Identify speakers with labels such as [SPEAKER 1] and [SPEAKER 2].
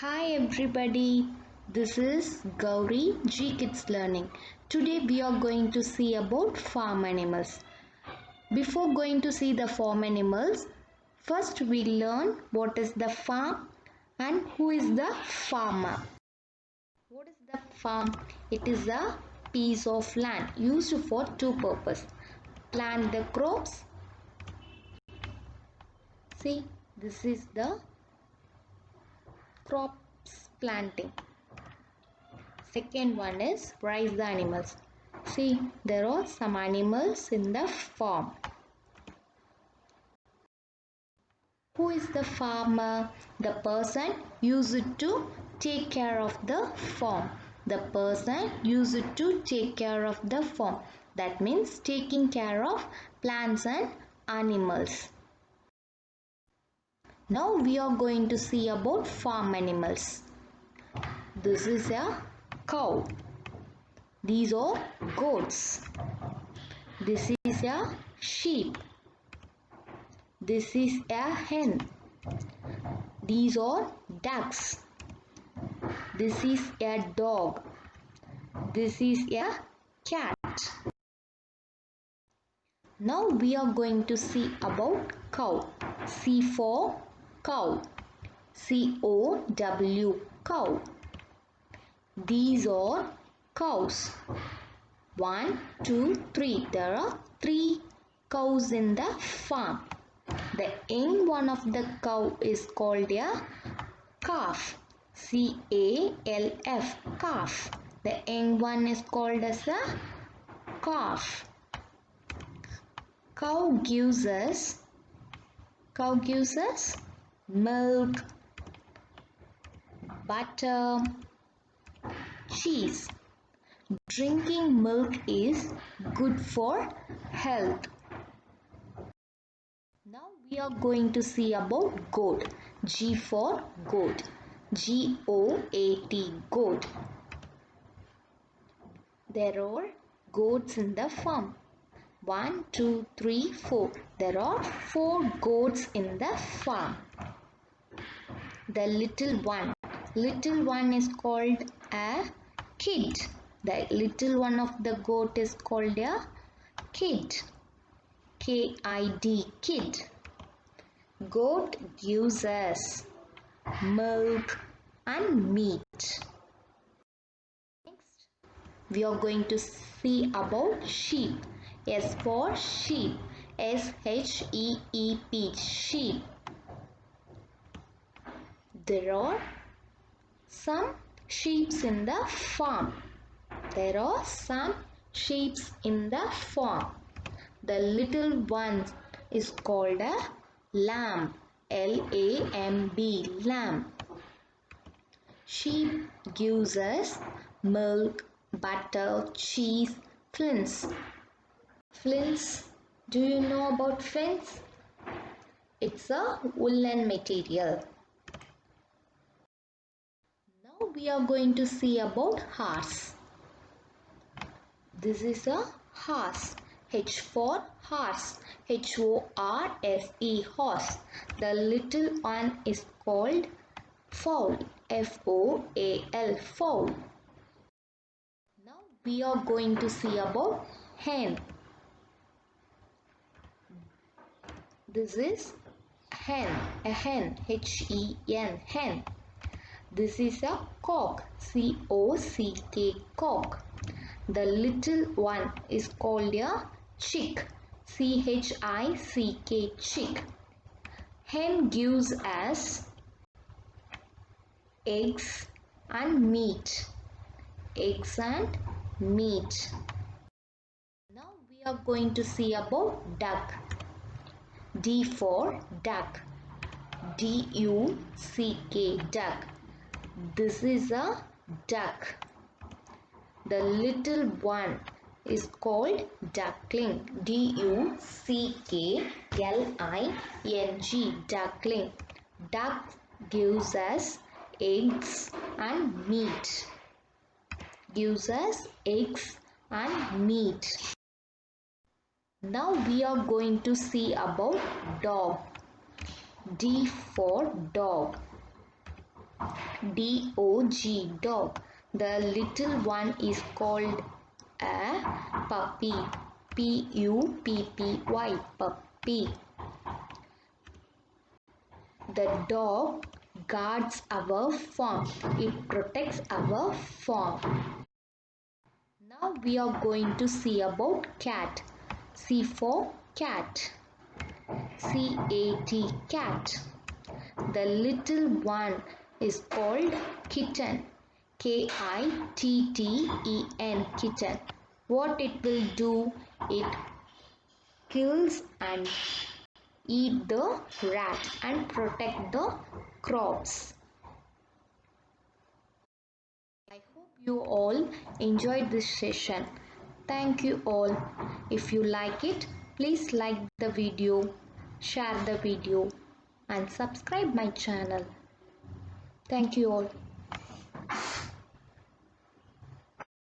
[SPEAKER 1] Hi everybody, this is Gauri G Kids Learning. Today we are going to see about farm animals. Before going to see the farm animals, first we learn what is the farm and who is the farmer. What is the farm? It is a piece of land used for two purposes. Plant the crops. See, this is the crops planting. Second one is raise the animals. See, there are some animals in the farm. Who is the farmer? The person used to take care of the farm. The person used to take care of the farm. That means taking care of plants and animals. Now we are going to see about farm animals. This is a cow. These are goats. This is a sheep. This is a hen. These are ducks. This is a dog. This is a cat. Now we are going to see about cow. C for cow. C-O-W, cow. These are cows. 1, 2, 3. There are 3 cows in the farm. The young one of the cow is called a calf. C-A-L-F, calf. The young one is called as a calf. Cow gives us milk, butter, cheese. Drinking milk is good for health. Now we are going to see about goat. G for goat. G-O-A-T, goat. There are goats in the farm. 1, 2, 3, 4. There are 4 goats in the farm. The little one is called a kid. The little one of the goat is called a kid. K-I-D, kid. Goat gives us milk and meat. Next, we are going to see about sheep. S for sheep. S-H-E-E-P, sheep. There are some sheep in the farm. There are some sheep in the farm. The little one is called a lamb. L-A-M-B, lamb. Sheep gives us milk, butter, cheese, flints. Flints, do you know about flints? It's a woolen material. Now we are going to see about horse. This is a horse. H for horse. H-O-R-S-E, horse. The little one is called foal. F-O-A-L, foal. Now we are going to see about hen. This is hen, a hen, H-E-N, hen. This is a cock, C-O-C-K, cock. The little one is called a chick, C-H-I-C-K, chick. Hen gives us eggs and meat. Eggs and meat. Now we are going to see about duck. D for duck. D-U-C-K, duck. This is a duck. The little one is called duckling. D-U-C-K-L-I-N-G, duckling. Duck gives us eggs and meat. Gives us eggs and meat. Now we are going to see about dog. D for dog. D-O-G, dog. The little one is called a puppy. P-U-P-P-Y, puppy. The dog guards our farm. It protects our farm. Now we are going to see about cat. C for cat. C-A-T, cat. The little one is called kitten. K-I-T-T-E-N, kitten. What it will do? It kills and eat the rat and protect the crops. I hope you all enjoyed this session. Thank you all. If you like it, please like the video, share the video and subscribe my channel. Thank you all.